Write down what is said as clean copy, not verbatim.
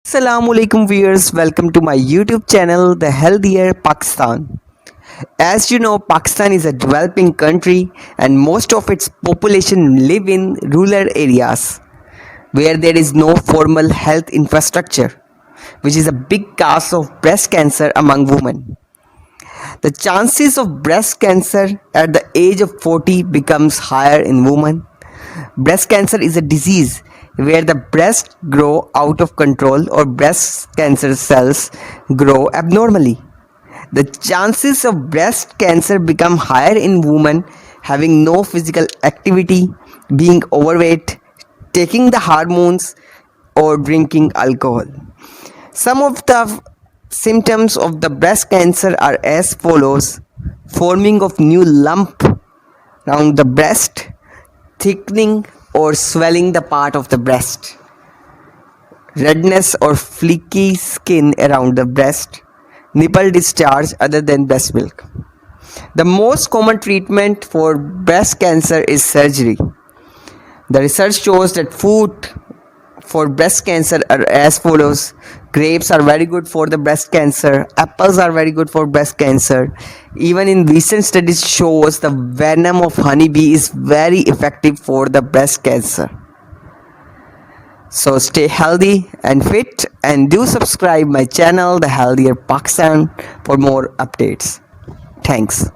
Assalamu alaikum viewers, welcome to my YouTube channel The Healthier Pakistan. As you know, Pakistan is a developing country and most of its population live in rural areas where there is no formal health infrastructure, which is a big cause of breast cancer among women. The chances of breast cancer at the age of 40 becomes higher in women. Breast cancer is a disease where the breast grow out of control or breast cancer cells grow abnormally. The chances of breast cancer become higher in women having no physical activity, being overweight, taking the hormones, or drinking alcohol. Some of the symptoms of the breast cancer are as follows: forming of new lump around the breast, thickening or swelling the part of the breast, redness or flaky skin around the breast, nipple discharge other than breast milk. The most common treatment for breast cancer is surgery. The research shows that food for breast cancer are as follows: grapes are very good for the breast cancer, apples are very good for breast cancer. Even in recent studies shows the venom of honeybee is very effective for the breast cancer. So stay healthy and fit and do subscribe my channel The Healthier Pakistan for more updates. Thanks.